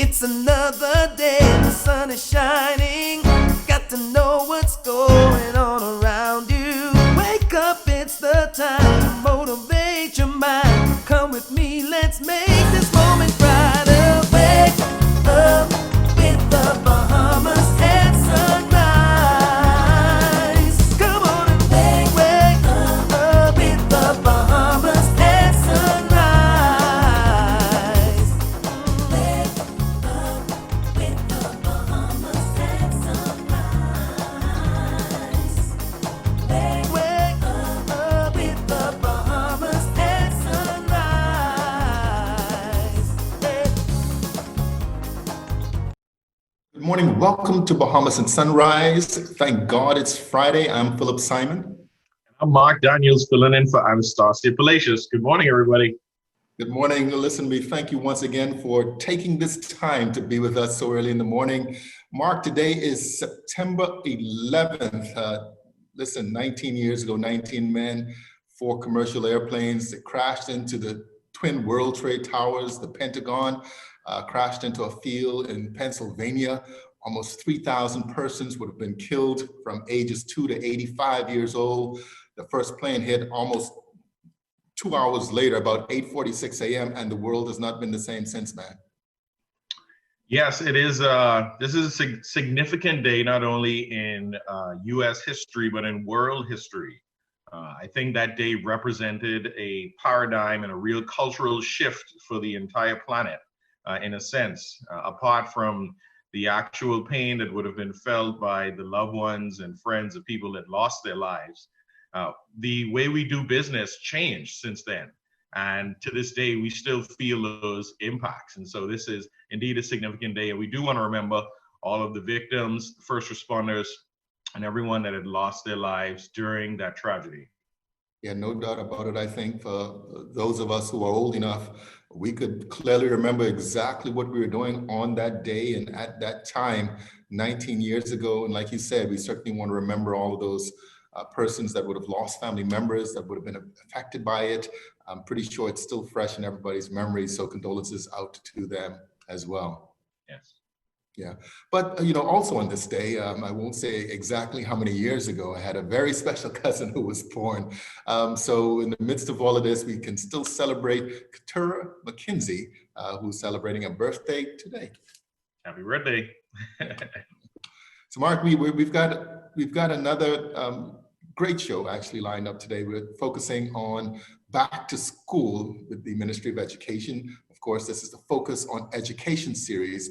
It's another day, the sun is shining. Got to know what's going on around you. Wake up, it's the time to motivate your mind. Come with me, let's make this moment brighter. Wake up with the Bahamas at sunrise. Come on and wake up with the Bahamas at sunrise. Wake up with the Bahamas at sunrise. Wake up with the Bahamas at sunrise. Good morning. Welcome to Bahamas and Sunrise. Thank God it's Friday. I'm Philip Simon. I'm Mark Daniels, filling in for Anastasia Palacios. Good morning, everybody. Good morning. Listen, we thank you once again for taking this time to be with us so early in the morning. Mark, today is September 11th. Listen, 19 years ago, 19 men, 4 commercial airplanes that crashed into the Twin World Trade Towers, the Pentagon, crashed into a field in Pennsylvania. Almost 3,000 persons would have been killed from ages 2 to 85 years old. The first plane hit almost 2 hours later, about 8:46 a.m., and the world has not been the same since, man. Yes, it is. This is a significant day, not only in U.S. history, but in world history. I think that day represented a paradigm and a real cultural shift for the entire planet, in a sense, apart from the actual pain that would have been felt by the loved ones and friends of people that lost their lives. The way we do business changed since then. And to this day, we still feel those impacts. And so this is indeed a significant day. And we do want to remember all of the victims, first responders, and everyone that had lost their lives during that tragedy. Yeah, no doubt about it. I think for those of us who are old enough, we could clearly remember exactly what we were doing on that day and at that time, 19 years ago. And like you said, we certainly want to remember all of those persons that would have lost family members, that would have been affected by it. I'm pretty sure it's still fresh in everybody's memory. So condolences out to them as well. Yes. Yeah, but also on this day, I won't say exactly how many years ago, I had a very special cousin who was born. So in the midst of all of this, we can still celebrate Katura McKenzie, who's celebrating a birthday today. Happy birthday. So Mark, we've got another great show actually lined up today. We're focusing on back to school with the Ministry of Education. Of course, this is the Focus on Education series.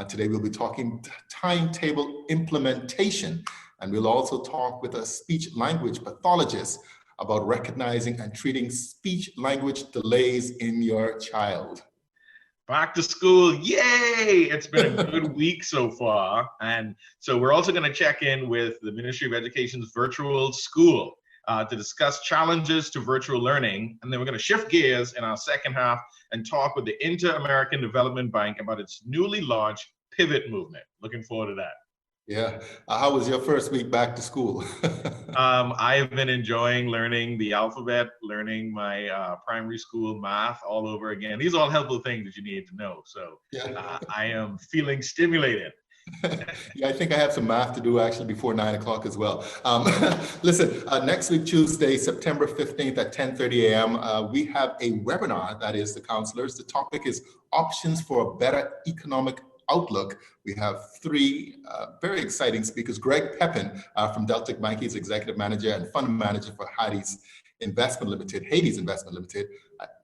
Today we'll be talking timetable implementation, and we'll also talk with a speech language pathologist about recognizing and treating speech language delays in your child. Back to school, yay! It's been a good week so far. And so we're also going to check in with the Ministry of Education's virtual school to discuss challenges to virtual learning. And then we're going to shift gears in our second half and talk with the Inter-American Development Bank about its newly launched pivot movement. Looking forward to that. Yeah. How was your first week back to school? I have been enjoying learning the alphabet, learning my primary school math all over again. These are all helpful things that you need to know. So yeah. I am feeling stimulated. Yeah, I think I have some math to do actually before 9 o'clock as well. Listen, next week, Tuesday, September 15th at 10:30 a.m., we have a webinar, that is the counselors. The topic is options for a better economic outlook. We have 3 very exciting speakers. Greg Pepin from Deltic Bank, he's executive manager and fund manager for Hades Investment Limited.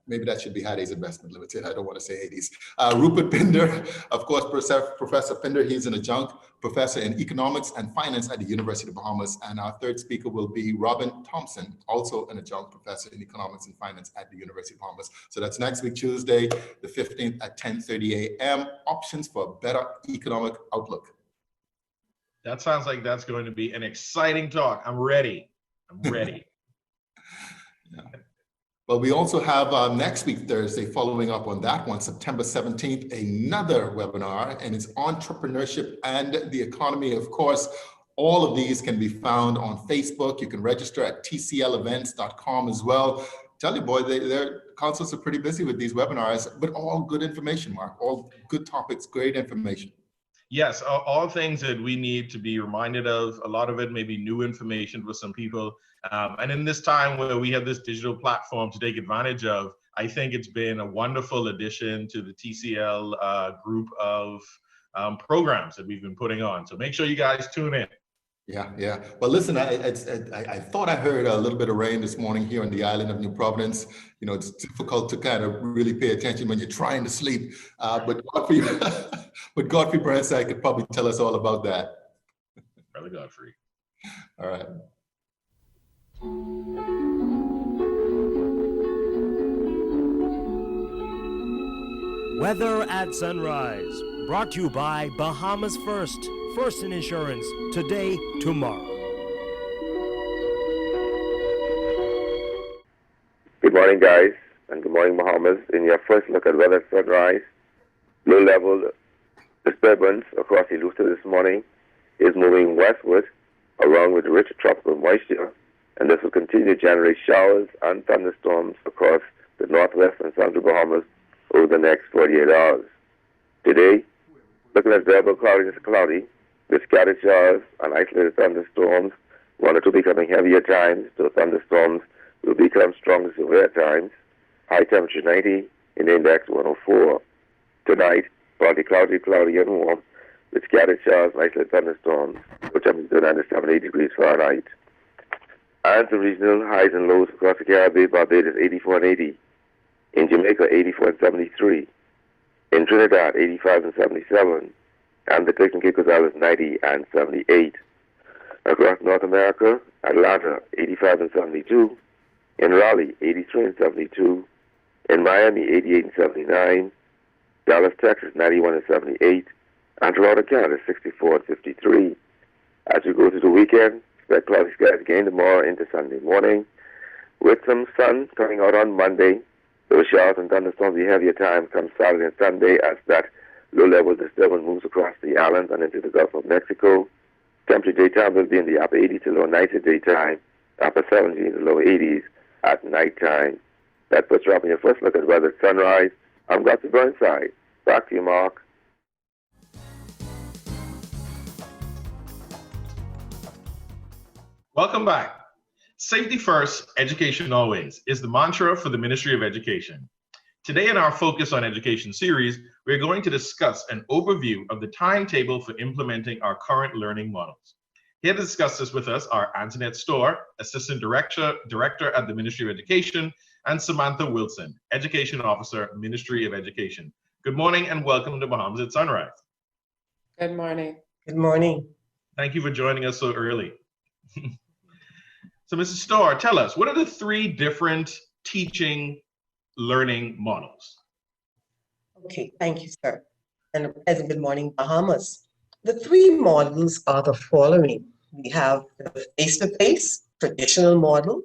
Maybe that should be Hades Investment Limited. I don't want to say Hades. Rupert Pinder, of course, Professor Pinder, he's an adjunct professor in economics and finance at the University of Bahamas. And our third speaker will be Robin Thompson, also an adjunct professor in economics and finance at the University of Bahamas. So that's next week, Tuesday, the 15th at 10:30 a.m. Options for a better economic outlook. That sounds like that's going to be an exciting talk. I'm ready. Yeah. Well, we also have next week, Thursday, following up on that one, September 17th, another webinar, and it's entrepreneurship and the economy. Of course, all of these can be found on Facebook. You can register at tclevents.com as well. tell you, boy, their counselors are pretty busy with these webinars, but all good information, Mark, all good topics, great information. Yes, all things that we need to be reminded of. A lot of it may be new information for some people. And in this time where we have this digital platform to take advantage of, I think it's been a wonderful addition to the TCL group of programs that we've been putting on. So make sure you guys tune in. Yeah. Well, listen, I thought I heard a little bit of rain this morning here on the island of New Providence. You know, it's difficult to kind of really pay attention when you're trying to sleep. But Godfrey Burnside could probably tell us all about that. Brother Godfrey. All right. Weather at Sunrise, brought to you by Bahamas First in Insurance, today, tomorrow. Good morning, guys, and good morning, Bahamas. In your first look at weather at sunrise, low-level disturbance across Elusa this morning is moving westward along with rich tropical moisture, and this will continue to generate showers and thunderstorms across the northwest and central Bahamas over the next 48 hours. Today, looking at variable cloudiness cloudy, with scattered showers and isolated thunderstorms, one or two becoming heavier at times. Those thunderstorms will become stronger severe at times. High temperature 90 in the index 104. Tonight, partly cloudy and warm, with scattered showers and isolated thunderstorms, with temperature 97 degrees Fahrenheit. And the regional highs and lows across the Caribbean, Barbados 84 and 80. In Jamaica, 84 and 73. In Trinidad, 85 and 77. And the Turks and Caicos Islands, 90 and 78. Across North America, Atlanta, 85 and 72. In Raleigh, 83 and 72. In Miami, 88 and 79. Dallas, Texas, 91 and 78. And Toronto, Canada, 64 and 53. As we go through the weekend, expect cloudy skies again tomorrow into Sunday morning, with some sun coming out on Monday. Those showers and thunderstorms will be heavier times come Saturday and Sunday as that low-level disturbance moves across the island and into the Gulf of Mexico. Temperature daytime will be in the upper 80s to low 90s at daytime, upper 70s to low 80s at nighttime. That puts you up in your first look at weather at sunrise. I'm Godfrey Burnside. Back to you, Mark. Welcome back. Safety first, education always is the mantra for the Ministry of Education. Today in our Focus on Education series, we're going to discuss an overview of the timetable for implementing our current learning models. Here to discuss this with us are Antoinette Storr, Assistant Director at the Ministry of Education, and Samantha Wilson, Education Officer, Ministry of Education. Good morning and welcome to Bahamas at Sunrise. Good morning. Good morning. Thank you for joining us so early. So Mrs. Storr, tell us, what are the three different teaching learning models? Okay, thank you, sir. And a pleasant good morning, Bahamas. The three models are the following. We have the face-to-face traditional model.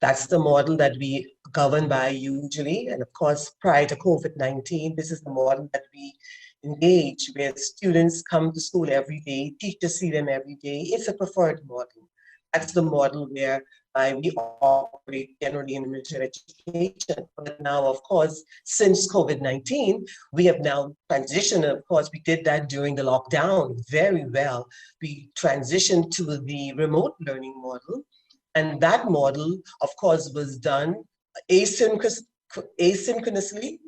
That's the model that we govern by usually. And of course, prior to COVID-19, this is the model that we engage where students come to school every day, teachers see them every day. It's a preferred model. That's the model where we operate generally in the Ministry of Education. But now, of course, since COVID-19, we have now transitioned. Of course, we did that during the lockdown very well. We transitioned to the remote learning model. And that model, of course, was done asynchronously,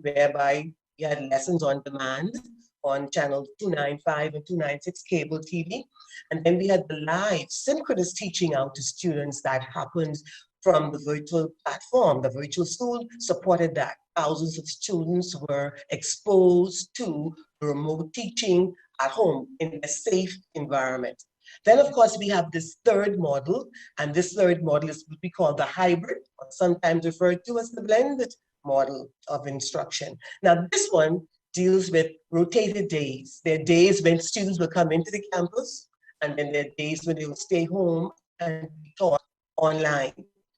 whereby we had lessons on demand on channel 295 and 296 cable TV. And then we had the live synchronous teaching out to students that happened from the virtual platform. The virtual school supported that. Thousands of students were exposed to remote teaching at home in a safe environment. Then, of course, we have this third model, and this third model is what we call the hybrid, or sometimes referred to as the blended model of instruction. Now, this one deals with rotated days. There are days when students will come into the campus, and then there are days when they will stay home and be taught online.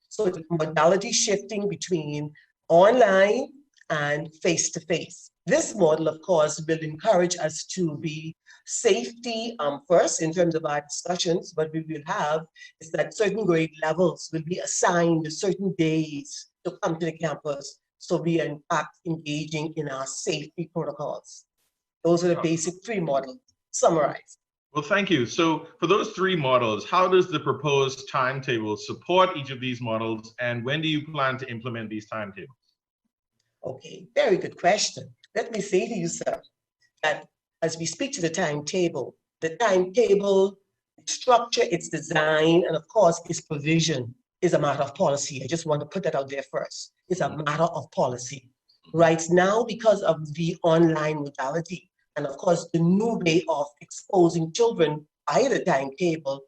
So it's modality shifting between online and face-to-face. This model, of course, will encourage us to be safety first in terms of our discussions. What we will have is that certain grade levels will be assigned certain days to come to the campus. So we are in fact engaging in our safety protocols. Those are the basic 3 models summarized. Well, thank you. So for those 3 models, how does the proposed timetable support each of these models, and when do you plan to implement these timetables? Okay, very good question. Let me say to you, sir, that as we speak to the timetable structure, its design, and of course, its provision is a matter of policy. I just want to put that out there first. It's a matter of policy. Right now, because of the online modality, and of course, the new way of exposing children by the timetable,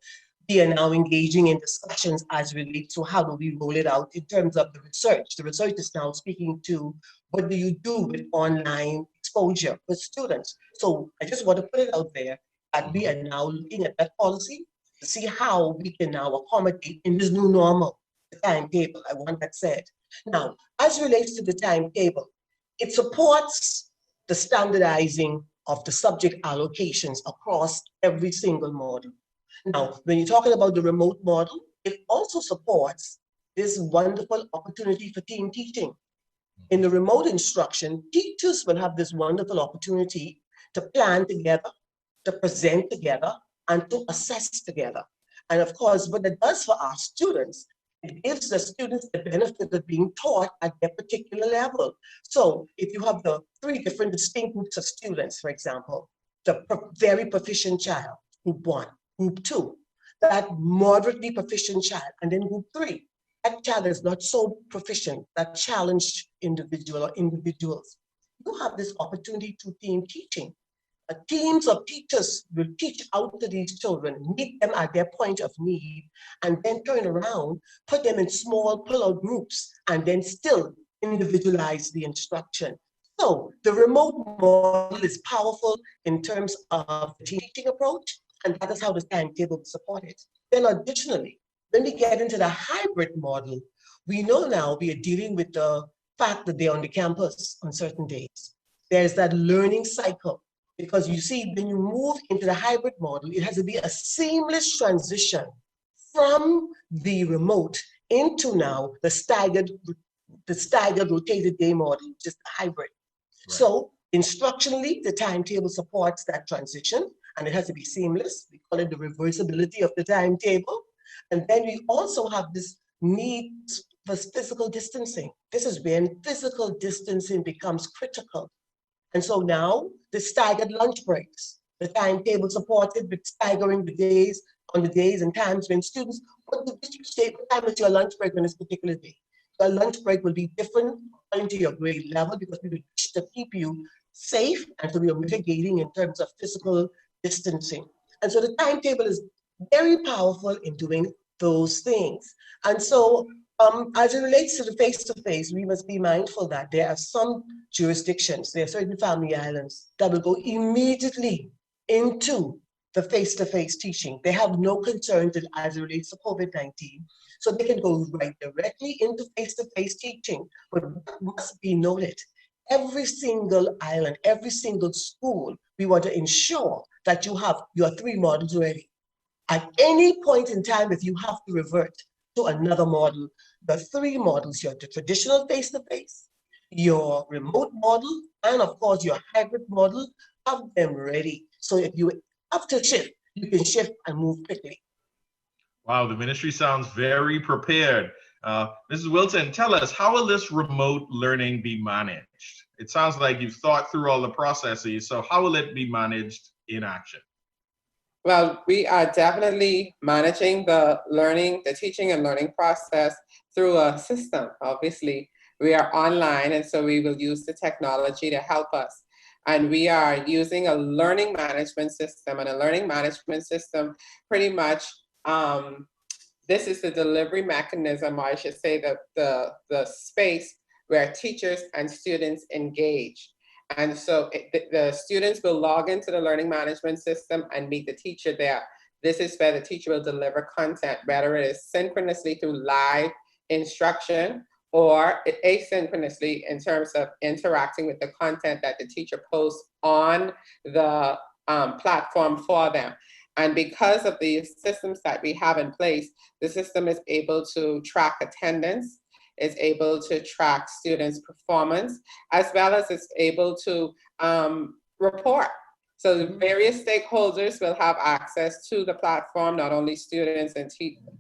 we are now engaging in discussions as relates to how do we roll it out in terms of the research. The research is now speaking to what do you do with online exposure for students. So I just want to put it out there that we are now looking at that policy to see how we can now accommodate in this new normal, the timetable. I want that said. Now, as relates to the timetable, it supports the standardizing of the subject allocations across every single model. Now, when you're talking about the remote model, it also supports this wonderful opportunity for team teaching. In the remote instruction, teachers will have this wonderful opportunity to plan together, to present together, and to assess together. And of course, what it does for our students, it gives the students the benefit of being taught at their particular level. So if you have the 3 different distinct groups of students, for example, the very proficient child, group 1, group 2, that moderately proficient child, and then group 3, that child is not so proficient, that challenged individual or individuals. You have this opportunity to team teaching. Teams of teachers will teach out to these children, meet them at their point of need, and then turn around, put them in small pull-out groups, and then still individualize the instruction. So the remote model is powerful in terms of the teaching approach, and that is how the timetable is supported. Then additionally, when we get into the hybrid model, we know now we are dealing with the fact that they're on the campus on certain days. There's that learning cycle. Because you see, when you move into the hybrid model, it has to be a seamless transition from the remote into now the staggered rotated day model, which is the hybrid. Right. So instructionally, the timetable supports that transition, and it has to be seamless. We call it the reversibility of the timetable. And then we also have this need for physical distancing. This is when physical distancing becomes critical. And so now the staggered lunch breaks, the timetable supported with staggering the days on the days and times when students, what time is your lunch break on this particular day? Your lunch break will be different according to your grade level because we wish to keep you safe and so we are mitigating in terms of physical distancing. And so the timetable is very powerful in doing those things. And so as it relates to the face-to-face, we must be mindful that there are some jurisdictions, there are certain family islands that will go immediately into the face-to-face teaching. They have no concerns as it relates to COVID-19. So they can go right directly into face-to-face teaching. But what must be noted, every single island, every single school, we want to ensure that you have your 3 models ready. At any point in time, if you have to revert to another model, the 3 models, your traditional face-to-face, your remote model, and of course your hybrid model, have them ready. So if you have to shift, you can shift and move quickly. Wow, the ministry sounds very prepared. Mrs. Wilson, tell us, how will this remote learning be managed? It sounds like you've thought through all the processes, so how will it be managed in action? Well, we are definitely managing the teaching and learning process through a system. Obviously, we are online, and so we will use the technology to help us. And we are using a learning management system, and a learning management system pretty much, this is the delivery mechanism, or I should say the space where teachers and students engage. And so the students will log into the learning management system and meet the teacher there. This is where the teacher will deliver content, whether it is synchronously through live instruction or asynchronously in terms of interacting with the content that the teacher posts on the platform for them. And because of the systems that we have in place, the system is able to track attendance. is able to track students' performance, as well as it's able to report. So the various stakeholders will have access to the platform, not only students and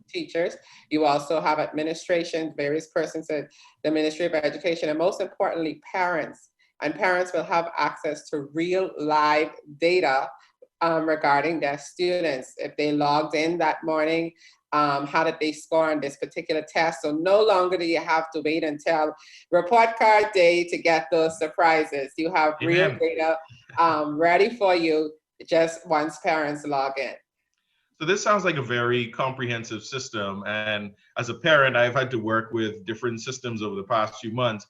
teachers. You also have administration, various persons at the Ministry of Education, and most importantly, parents. And parents will have access to real live data regarding their students. If they logged in that morning, how did they score on this particular test? So no longer do you have to wait until report card day to get those surprises. You have real data ready for you just once parents log in. So this sounds like a very comprehensive system. And as a parent, I've had to work with different systems over the past few months.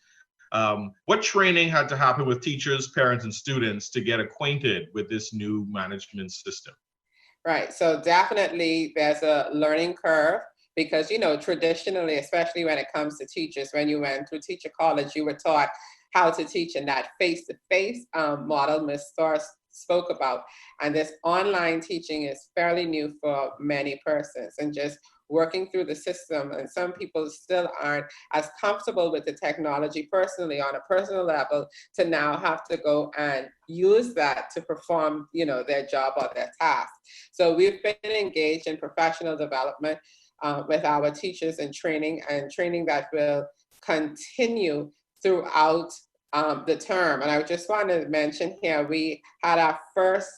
What training had to happen with teachers, parents, and students to get acquainted with this new management system? Right, so definitely there's a learning curve because, you know, traditionally, especially when it comes to teachers, when you went through teacher college, you were taught how to teach in that face-to-face model Ms. Starr spoke about. And this online teaching is fairly new for many persons, and just working through the system. And some people still aren't as comfortable with the technology personally on a personal level to now have to go and use that to perform, you know, their job or their task. So we've been engaged in professional development with our teachers and training that will continue throughout the term. And I just want to mention here, we had our first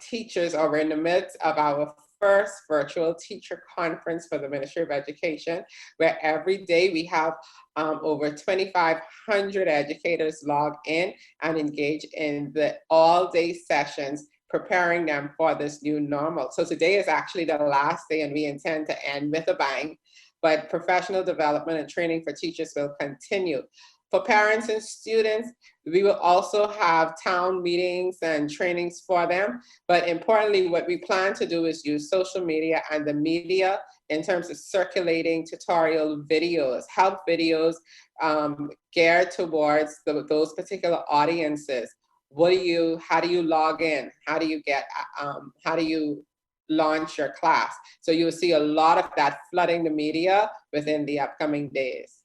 teachers, or we're in the midst of our first virtual teacher conference for the Ministry of Education, where every day we have over 2,500 educators log in and engage in the all-day sessions, preparing them for this new normal. So today is actually the last day, and we intend to end with a bang, but professional development and training for teachers will continue. For parents and students, we will also have town meetings and trainings for them. But importantly, what we plan to do is use social media and the media in terms of circulating tutorial videos, help videos geared towards those particular audiences. How do you log in? How do you launch your class? So you'll see a lot of that flooding the media within the upcoming days.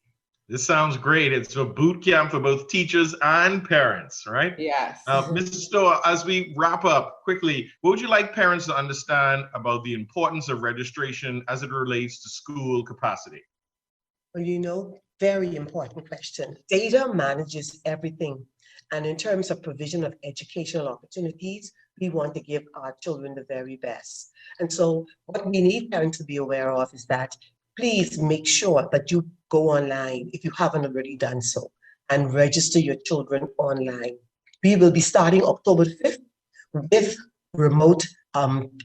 This sounds great. It's a boot camp for both teachers and parents, right? Yes. Mrs. Stoll, as we wrap up quickly, what would you like parents to understand about the importance of registration as it relates to school capacity? Well, you know, very important question. Data manages everything. And in terms of provision of educational opportunities, we want to give our children the very best. And so what we need parents to be aware of is that please make sure that you go online, if you haven't already done so, and register your children online. We will be starting October 5th with remote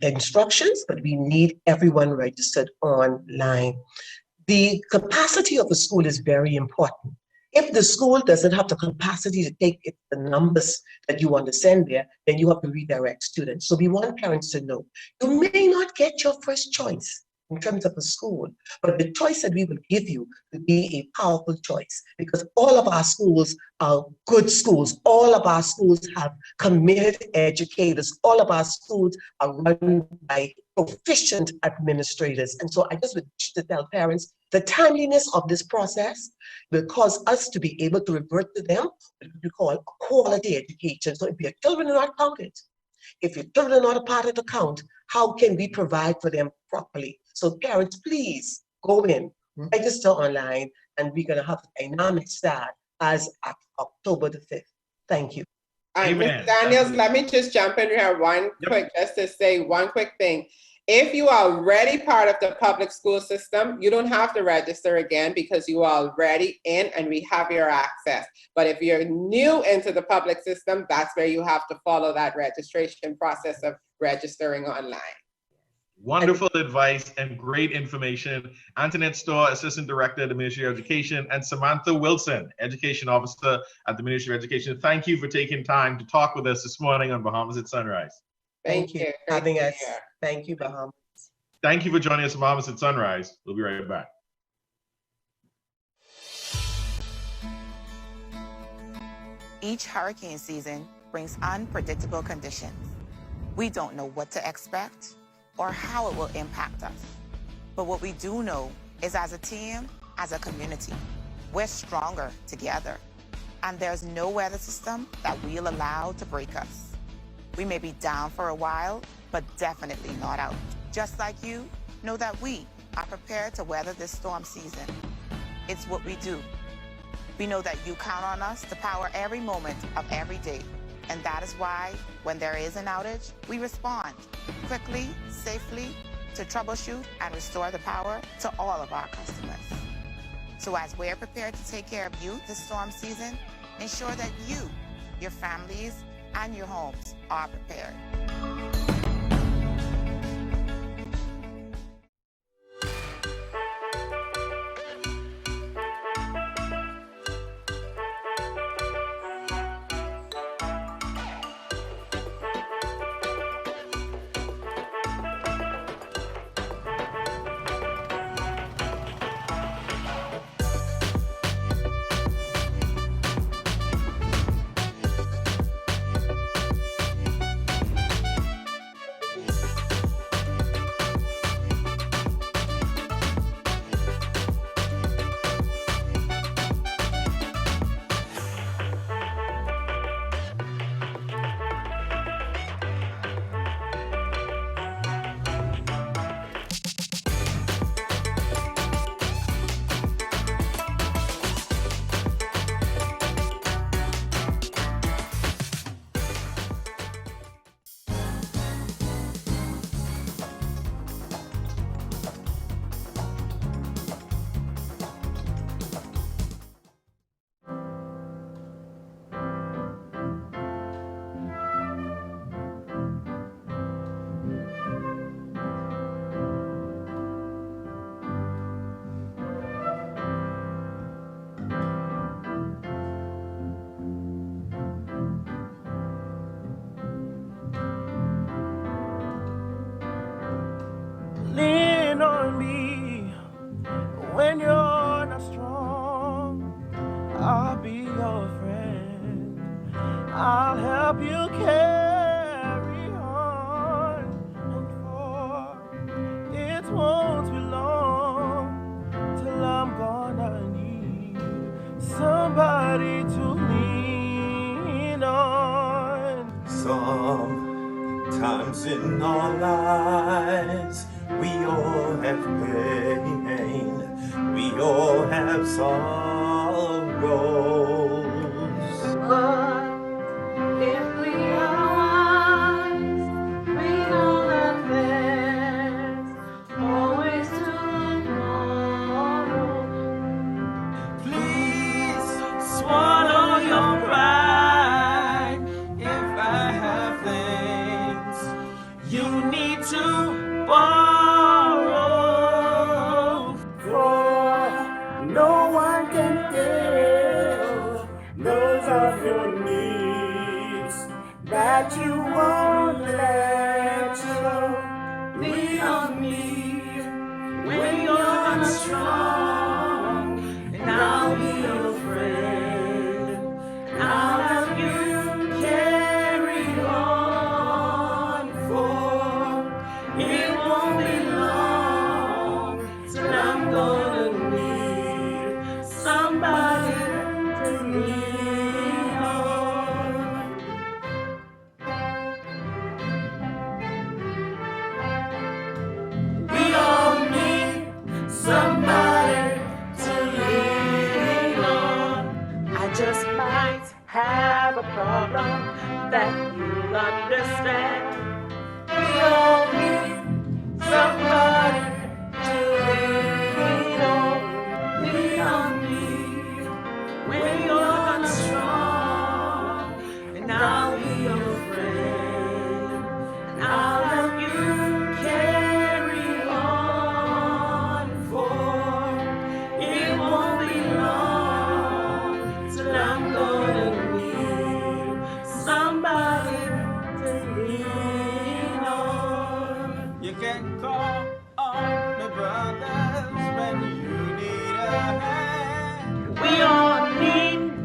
instructions, but we need everyone registered online. The capacity of a school is very important. If the school doesn't have the capacity to take the numbers that you want to send there, then you have to redirect students. So we want parents to know, you may not get your first choice in terms of a school, but the choice that we will give you will be a powerful choice, because all of our schools are good schools. All of our schools have committed educators. All of our schools are run by proficient administrators. And so I just wish to tell parents, the timeliness of this process will cause us to be able to revert to them what we call quality education. So if your children are not counted, if your children are not a part of the count, how can we provide for them properly? So parents, please go in, register online, and we're going to have a dynamic start as of October the 5th. Thank you. Amen. Daniels, let me just jump in here just to say one quick thing. If you are already part of the public school system, you don't have to register again because you are already in and we have your access. But if you're new into the public system, that's where you have to follow that registration process of registering online. Wonderful advice and great information. Antoinette Stoll, Assistant Director at the Ministry of Education, and Samantha Wilson, Education Officer at the Ministry of Education. Thank you for taking time to talk with us this morning on Bahamas at Sunrise. Thank you for having us. Thank you, Bahamas. Thank you for joining us on Bahamas at Sunrise. We'll be right back. Each hurricane season brings unpredictable conditions. We don't know what to expect or how it will impact us. But what we do know is as a team, as a community. We're stronger together, and there's no weather system that we'll allow to break us. We may be down for a while, but definitely not out. Just like you, know that we are prepared to weather this storm season. It's what we do. We know that you count on us to power every moment of every day. And that is why, when there is an outage, we respond quickly, safely, to troubleshoot and restore the power to all of our customers. So as we're prepared to take care of you this storm season, ensure that you, your families, and your homes are prepared. Lean on me when you're not strong. I'll be your friend. I'll help you carry on. And for it won't be long till I'm gonna need somebody to lean on. Sometimes in our lives, we all have pain, we all have sorrows. But if we are wise, we know that there's always tomorrow. Please swallow your pride. If I have things you need to borrow, for no one can fill those of your needs that you won't let show. Lean on me when you're not strong, and I'll be your friend. I'll help you carry on, for it won't be long till I'm gonna need somebody to lean on. We all need somebody to lean on. I just might have a problem that you'll understand. We all need somebody to lean on. Lean on me when you're not strong, and I'll be your friend. And I'll help you carry on, for it won't be long till I'm gonna need somebody to lean on. You can call on me, brothers, when you need a hand. We all need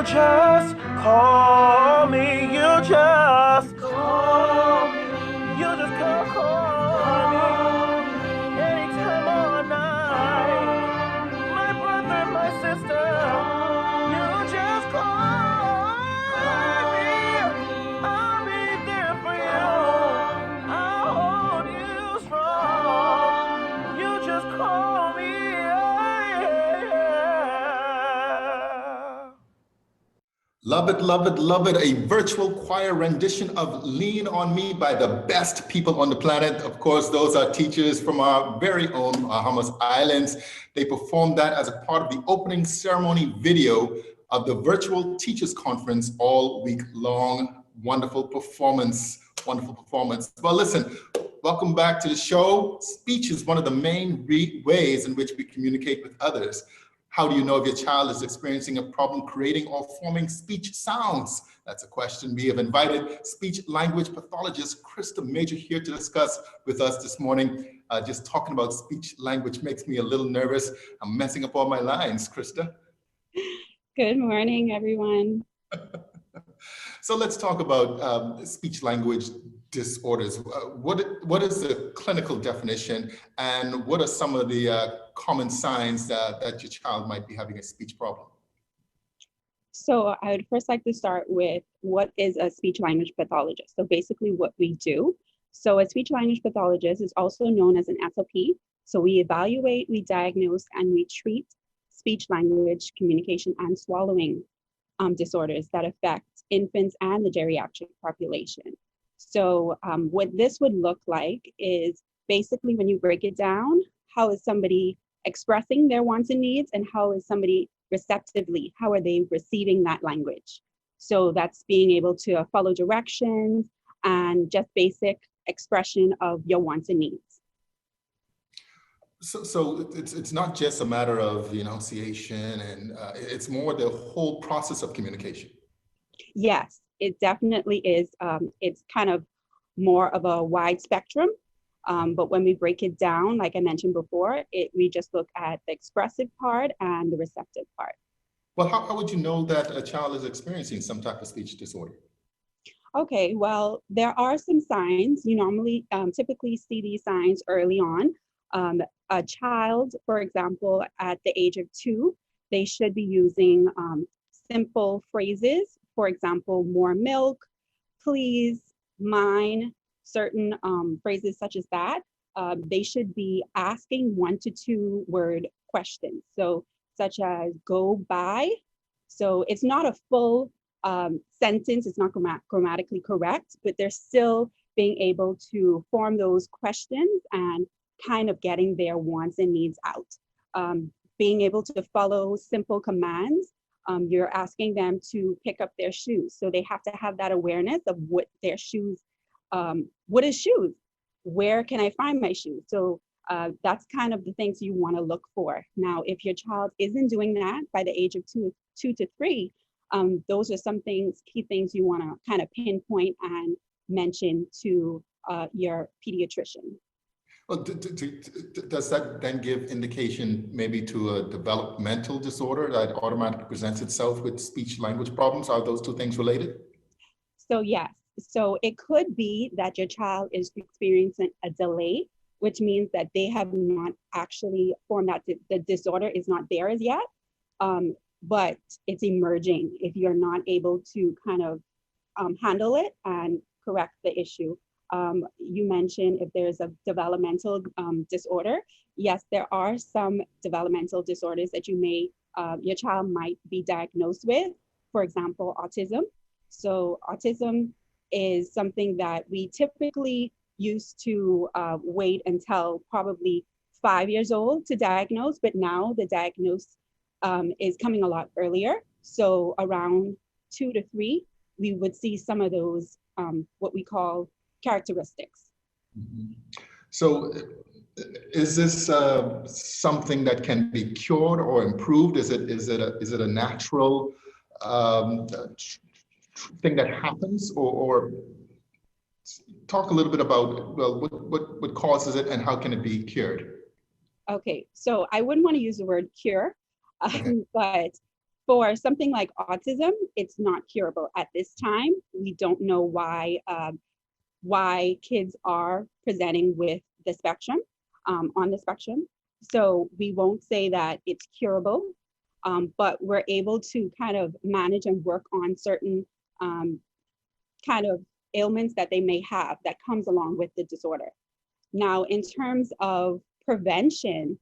just call me. You just Call me. You just call me. Anytime all night. My brother, my sister. You just call me. I'll be there for you. I'll hold you strong. You just call me. Love it, love it, love it. A virtual choir rendition of Lean on Me by the best people on the planet. Of course, those are teachers from our very own Bahamas Islands. They performed that as a part of the opening ceremony video of the virtual teachers conference all week long. Wonderful performance, wonderful performance. Well, listen, welcome back to the show. Speech is one of the main ways in which we communicate with others. How do you know if your child is experiencing a problem creating or forming speech sounds? That's a question. We have invited speech language pathologist Krista Major here to discuss with us this morning. Just talking about speech language makes me a little nervous. I'm messing up all my lines, Krista. Good morning, everyone. So let's talk about speech language disorders. What is the clinical definition, and what are some of the common signs that your child might be having a speech problem? So I would first like to start with what is a speech language pathologist. So basically what we do. So a speech language pathologist is also known as an SLP. So we evaluate, we diagnose, and we treat speech language, communication, and swallowing disorders that affect infants and the geriatric population. So what this would look like is basically, when you break it down, how is somebody expressing their wants and needs, and how is somebody receptively, how are they receiving that language? So that's being able to follow directions and just basic expression of your wants and needs. So it's not just a matter of the enunciation, and it's more the whole process of communication. Yes, it definitely is. It's kind of more of a wide spectrum, but when we break it down, like I mentioned before, we just look at the expressive part and the receptive part. Well, how would you know that a child is experiencing some type of speech disorder? Okay, well, there are some signs. You normally typically see these signs early on. A child, for example, at the age of 2, they should be using simple phrases. For example, more milk, please, mine, certain phrases such as that. They should be asking 1 to 2 word questions. So such as go by. So it's not a full sentence, it's not grammatically correct, but they're still being able to form those questions and kind of getting their wants and needs out. Being able to follow simple commands. You're asking them to pick up their shoes. So they have to have that awareness of what their shoes, what is shoes? Where can I find my shoes? So that's kind of the things you want to look for. Now, if your child isn't doing that by the age of 2 to 3, those are some things, key things you want to kind of pinpoint and mention to your pediatrician. Well, does that then give indication maybe to a developmental disorder that automatically presents itself with speech language problems? Are those two things related? So yes, so it could be that your child is experiencing a delay, which means that they have not actually formed that, the disorder is not there as yet, but it's emerging if you're not able to kind of handle it and correct the issue. You mentioned if there's a developmental disorder. Yes, there are some developmental disorders that your child might be diagnosed with. For example, autism. So autism is something that we typically used to wait until probably 5 years old to diagnose, but now the diagnosis is coming a lot earlier. So around 2 to 3, we would see some of those what we call characteristics. Mm-hmm. So is this something that can be cured or improved? Is it a natural thing that happens, or talk a little bit about, well, what causes it and how can it be cured? Okay, so I wouldn't want to use the word cure, Okay. but For something like autism, it's not curable at this time. We don't know why kids are presenting with the spectrum, on the spectrum. So we won't say that it's curable, but we're able to kind of manage and work on certain kind of ailments that they may have that comes along with the disorder. Now, in terms of prevention,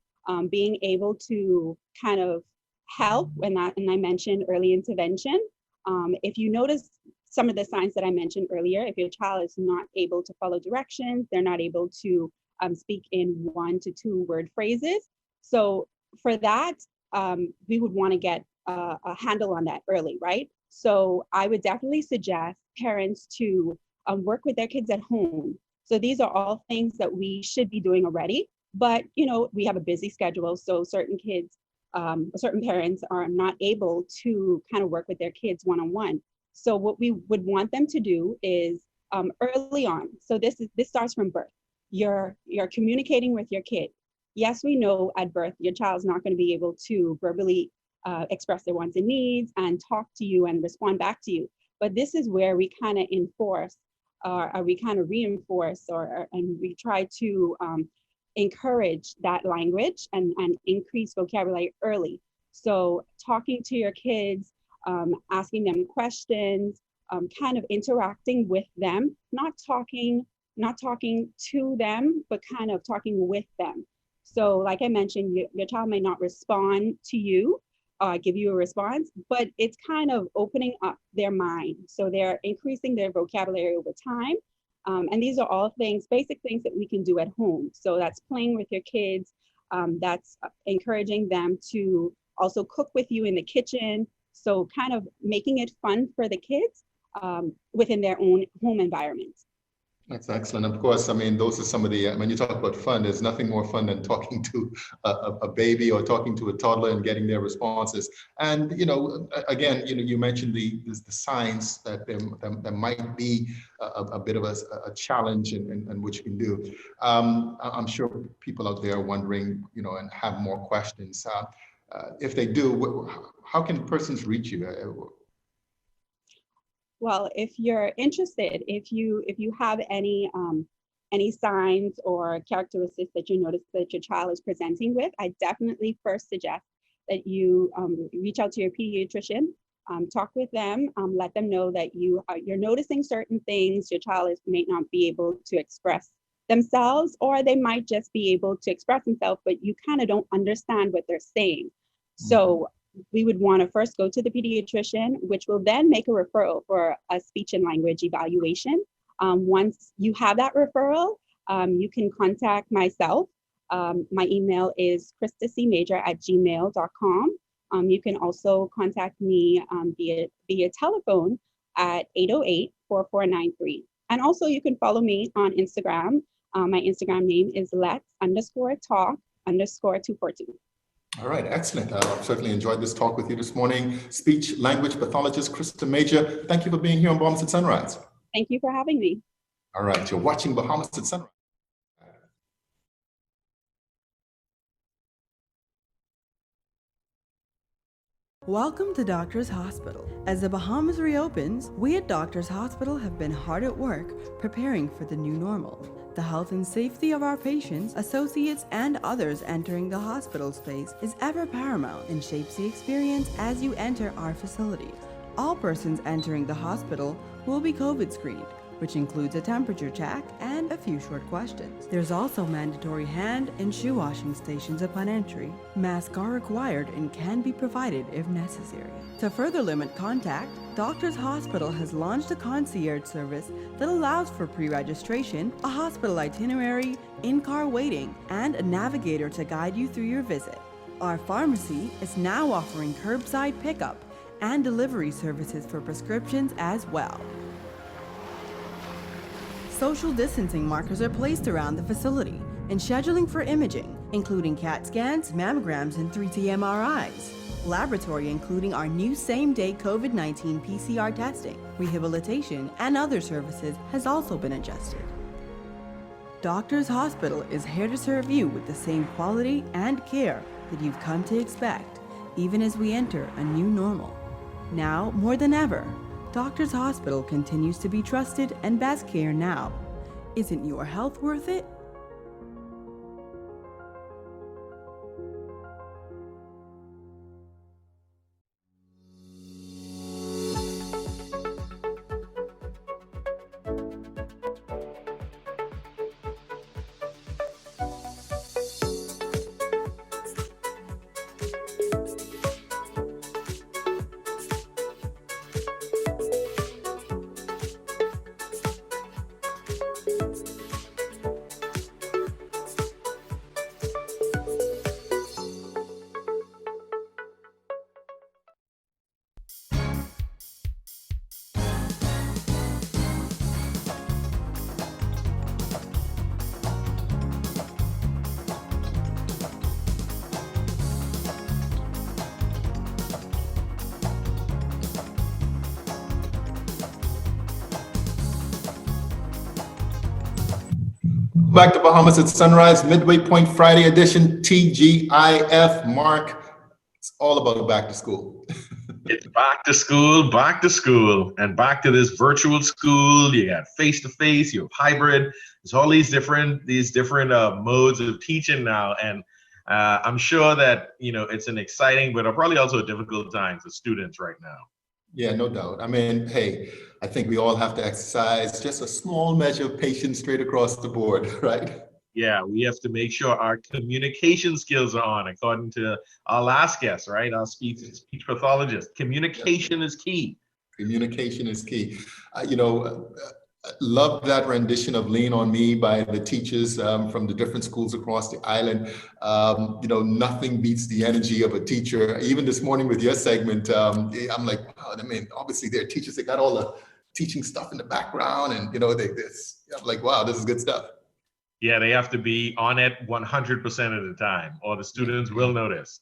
being able to kind of help, and I mentioned early intervention. If you notice some of the signs that I mentioned earlier, if your child is not able to follow directions, they're not able to speak in 1 to 2 word phrases. So for that, we would want to get a handle on that early, right? So I would definitely suggest parents to work with their kids at home. So these are all things that we should be doing already, but we have a busy schedule, so certain kids, certain parents are not able to kind of work with their kids one-on-one. So what we would want them to do is early on. So this starts from birth. You're communicating with your kid. Yes, we know at birth your child's not going to be able to verbally express their wants and needs and talk to you and respond back to you. But this is where we kind of enforce, or we kind of reinforce, and we try to encourage that language and increase vocabulary early. So talking to your kids, asking them questions, kind of interacting with them, not talking to them, but kind of talking with them. So like I mentioned, your child may not respond to you, give you a response, but it's kind of opening up their mind. So they're increasing their vocabulary over time. And these are all things, basic things that we can do at home. So that's playing with your kids. That's encouraging them to also cook with you in the kitchen. So kind of making it fun for the kids within their own home environment. That's excellent. Of course, I mean, those are some of the, when you talk about fun, there's nothing more fun than talking to a baby or talking to a toddler and getting their responses. And, again, you mentioned the signs that there might be a bit of a challenge in which you can do. I'm sure people out there are wondering, and have more questions. If they do, how can persons reach you? Well, if you're interested, if you have any signs or characteristics that you notice that your child is presenting with, I definitely first suggest that you reach out to your pediatrician, talk with them, let them know that you're noticing certain things. Your child may not be able to express themselves, or they might just be able to express themselves, but you kind of don't understand what they're saying. So we would want to first go to the pediatrician, which will then make a referral for a speech and language evaluation. Once you have that referral, you can contact myself. My email is kristacmajor@gmail.com. You can also contact me via telephone at 808-4493. And also you can follow me on Instagram. My Instagram name is let's_talk_242. All right, excellent. I've certainly enjoyed this talk with you this morning. Speech language pathologist Krista Major, thank you for being here on Bahamas at Sunrise. Thank you for having me. All right, you're watching Bahamas at Sunrise. Welcome to Doctors Hospital. As the Bahamas reopens, we at Doctors Hospital have been hard at work preparing for the new normal. The health and safety of our patients, associates, and others entering the hospital space is ever paramount and shapes the experience as you enter our facilities. All persons entering the hospital will be COVID screened, which includes a temperature check and a few short questions. There's also mandatory hand and shoe washing stations upon entry. Masks are required and can be provided if necessary. To further limit contact, Doctors Hospital has launched a concierge service that allows for pre-registration, a hospital itinerary, in-car waiting, and a navigator to guide you through your visit. Our pharmacy is now offering curbside pickup and delivery services for prescriptions as well. Social distancing markers are placed around the facility, and scheduling for imaging, including CAT scans, mammograms, and 3T MRIs. Laboratory, including our new same-day COVID-19 PCR testing, rehabilitation, and other services, has also been adjusted. Doctors Hospital is here to serve you with the same quality and care that you've come to expect. even as we enter a new normal. Now, more than ever, Doctors Hospital continues to be trusted and best care now. Isn't your health worth it? Back to Bahamas at Sunrise, Midway Point Friday edition, TGIF. Mark, it's all about back to school. It's back to school, and back to this virtual school. You got face-to-face, you have hybrid. There's all these different modes of teaching now, and I'm sure that it's an exciting, but probably also a difficult time for students right now. Yeah, no doubt. I mean, hey, I think we all have to exercise just a small measure of patience straight across the board, right? Yeah, we have to make sure our communication skills are on, according to our last guest, right? Our speech pathologist. Communication is key. Communication is key. Love that rendition of Lean on Me by the teachers from the different schools across the island. Nothing beats the energy of a teacher. Even this morning with your segment, I'm like, wow, I mean, obviously they're teachers, they got all the teaching stuff in the background, and I'm like, wow, this is good stuff. Yeah, they have to be on it 100% of the time, or the students will notice.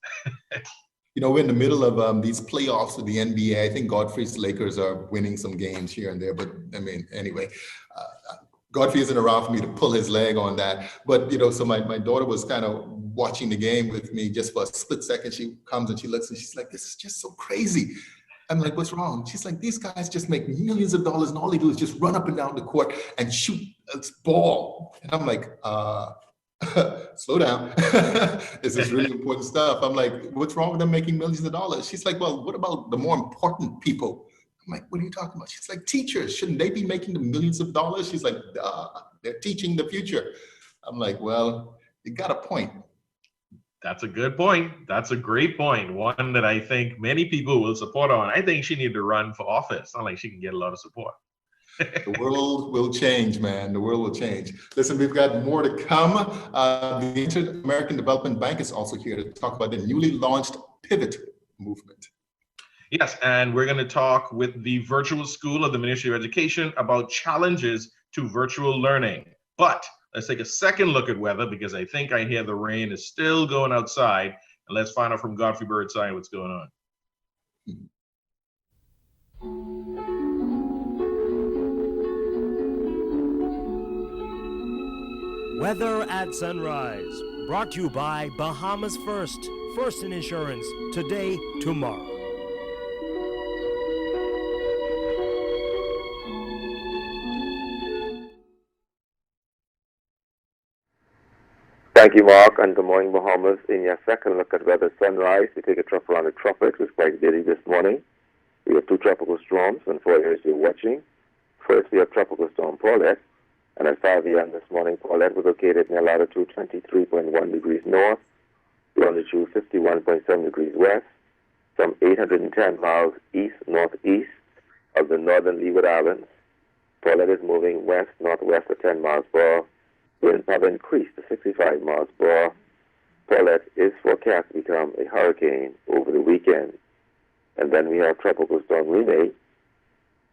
We're in the middle of these playoffs with the NBA. I think Godfrey's Lakers are winning some games here and there, but I mean, anyway, Godfrey isn't around for me to pull his leg on that. But, so my daughter was kind of watching the game with me just for a split second. She comes and she looks and she's like, this is just so crazy. I'm like, what's wrong? She's like, these guys just make millions of dollars and all they do is just run up and down the court and shoot a ball. And I'm like, slow down. This is really important stuff. I'm like, what's wrong with them making millions of dollars? She's like, well, what about the more important people? I'm like, what are you talking about? She's like, teachers, shouldn't they be making the millions of dollars? She's like, duh, they're teaching the future. I'm like, well, you got a point. That's a good point. That's a great point. One that I think many people will support on. I think she needs to run for office. Not like she can get a lot of support. The world will change, man. The world will change. Listen, we've got more to come. The Inter-American Development Bank is also here to talk about the newly launched Pivot movement. Yes, and we're going to talk with the virtual school of the Ministry of Education about challenges to virtual learning. But let's take a second look at weather, because I think I hear the rain is still going outside. And let's find out from Godfrey Birdseye what's going on. Weather at Sunrise, brought to you by Bahamas First in Insurance, today, tomorrow. Thank you, Mark, and good morning, Bahamas. In your second look at weather sunrise, we take a trip around the tropics. It's quite busy this morning. We have two tropical storms in 4 areas you're watching. First, we have Tropical Storm Paulette, and at 5 a.m. this morning, Paulette was located near latitude 23.1 degrees north, longitude 51.7 degrees west, some 810 miles east-northeast of the northern Leeward Islands. Paulette is moving west-northwest at 10 miles per hour. Winds have increased to 65 miles per hour. Paulette is forecast to become a hurricane over the weekend. And then we have Tropical Storm Rene,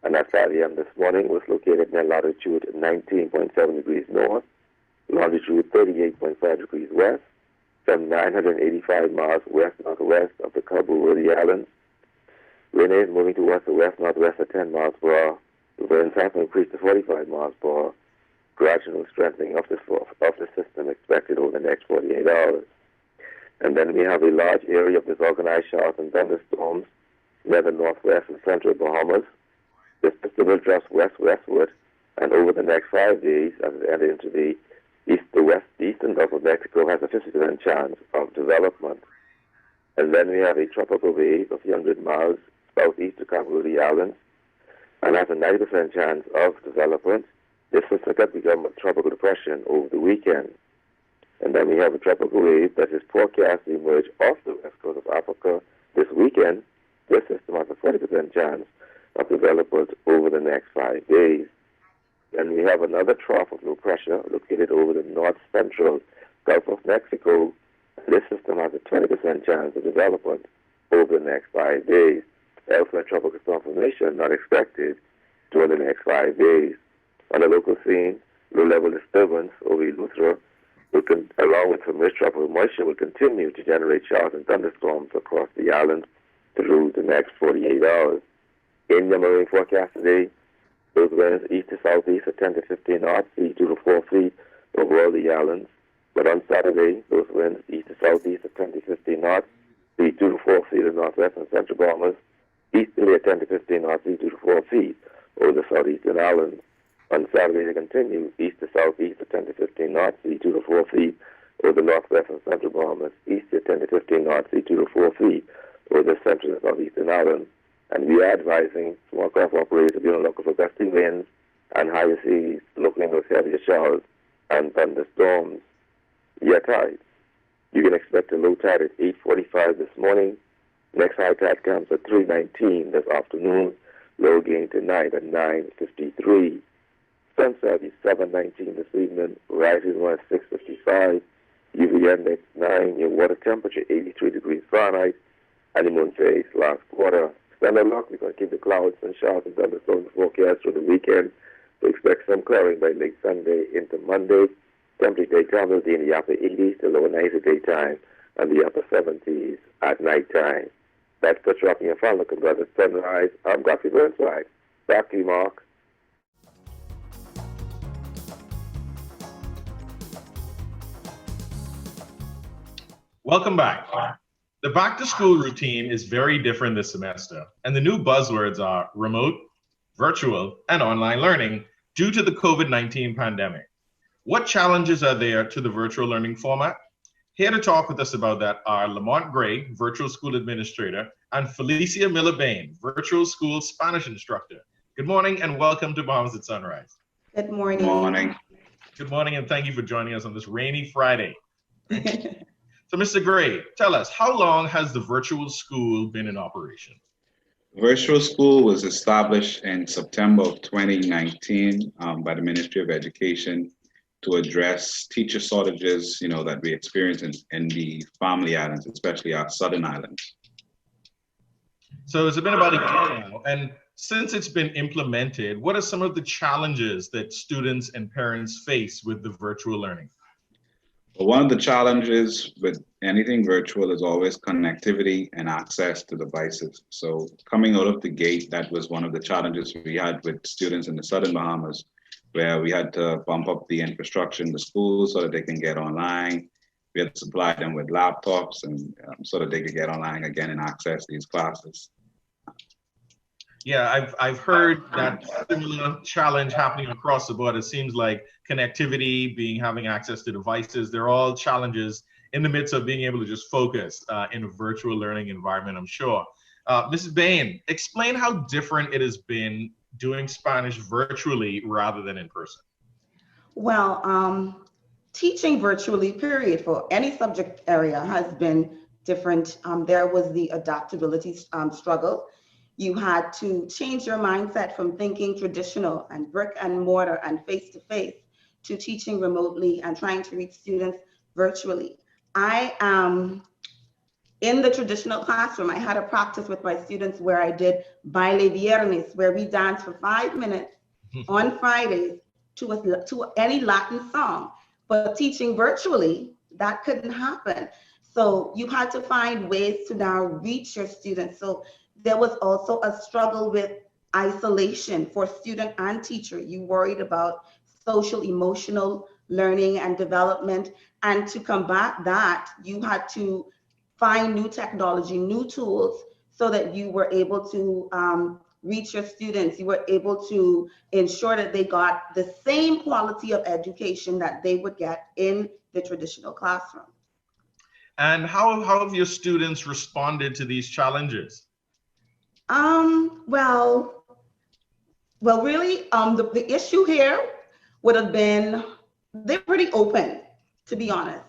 and at 5 a.m. this morning was located near latitude 19.7 degrees north, longitude 38.5 degrees west, some 985 miles west-northwest of the Cabo-Verde Islands. Rene is moving towards the west-northwest at 10 miles per hour. The winds have increased to 45 miles per hour. Gradual strengthening of the system expected over the next 48 hours. And then we have a large area of disorganized showers and thunderstorms near the northwest and central Bahamas. This system will drift westward, and over the next 5 days, as it enters into the eastern Gulf of Mexico, has a 50% chance of development. And then we have a tropical wave of 100 miles southeast of Cabo Verde Islands, and has a 90% chance of development. This system could become a tropical depression over the weekend. And then we have a tropical wave that is forecast to emerge off the west coast of Africa this weekend. This system has a 40% chance of development over the next 5 days. Then we have another trough of low pressure located over the north-central Gulf of Mexico. This system has a 20% chance of development over the next 5 days. Elsewhere, tropical storm formation not expected during the next 5 days. On the local scene, low-level disturbance over Eleuthera, along with some rich tropical moisture, will continue to generate showers and thunderstorms across the island through the next 48 hours. In your marine forecast today, those winds east to southeast at 10 to 15 knots, 2 to 4 feet over all the islands. But on Saturday, those winds east to southeast at 10 to 15 knots, 2 to 4 feet in northwest and central Bahamas, easterly at 10 to 15 knots, 2 to 4 feet over the southeastern islands. On Saturday, they continue east to southeast at 10 to 15 knots, 2 to 4 feet over the northwest and central Bahamas, east at 10 to 15 knots, 2 to 4 feet over the central and southeastern islands. And we are advising small craft operators to be on lookout for gusty winds and higher seas, looking in those heavier showers and thunderstorms. Your tide. You can expect a low tide at 8:45 this morning. Next high tide comes at 3:19 this afternoon. Low gain tonight at 9:53. Sunset is 7:19 this evening. Rising one at 6:55. UV index 9. Your water temperature 83 degrees Fahrenheit. And the moon phase last quarter. Standard luck, we're going to keep the clouds and showers and thunderstorms forecast for the weekend. We expect some clearing by late Sunday into Monday. Temperature daytime will be in the upper 80s to lower 90s at daytime and the upper 70s at nighttime. That's the tracking and final look at the sunrise. I'm Godfrey Burnside. Back to you, Mark. Welcome back. The back-to-school routine is very different this semester, and the new buzzwords are remote, virtual, and online learning due to the COVID-19 pandemic. What challenges are there to the virtual learning format? Here to talk with us about that are Lamont Gray, Virtual School Administrator, and Felicia Miller-Bain, Virtual School Spanish Instructor. Good morning and welcome to Bahamas at Sunrise. Good morning. Good morning. Good morning and thank you for joining us on this rainy Friday. So, Mr. Gray, tell us, how long has the virtual school been in operation? Virtual school was established in September of 2019 by the Ministry of Education to address teacher shortages, that we experience in the family islands, especially our southern islands. So it's been about a year now, and since it's been implemented, what are some of the challenges that students and parents face with the virtual learning? One of the challenges with anything virtual is always connectivity and access to devices. So coming out of the gate, that was one of the challenges we had with students in the Southern Bahamas, where we had to bump up the infrastructure in the schools so that they can get online. We had to supply them with laptops and so that they could get online again and access these classes. Yeah, I've heard that similar challenge happening across the board. It seems like connectivity, having access to devices, they're all challenges in the midst of being able to just focus in a virtual learning environment, I'm sure. Mrs. Bain, explain how different it has been doing Spanish virtually rather than in person. Well, teaching virtually, period, for any subject area has been different. There was the adaptability struggle. You had to change your mindset from thinking traditional and brick and mortar and face-to-face to teaching remotely and trying to reach students virtually. I am in the traditional classroom. I had a practice with my students where I did baile viernes, where we danced for 5 minutes on Fridays to any Latin song. But teaching virtually, that couldn't happen. So you had to find ways to now reach your students. So there was also a struggle with isolation for student and teacher. You worried about social, emotional learning and development. And to combat that, you had to find new technology, new tools, so that you were able to reach your students. You were able to ensure that they got the same quality of education that they would get in the traditional classroom. And how have your students responded to these challenges? Well, really, the issue here would have been, they're pretty open, to be honest.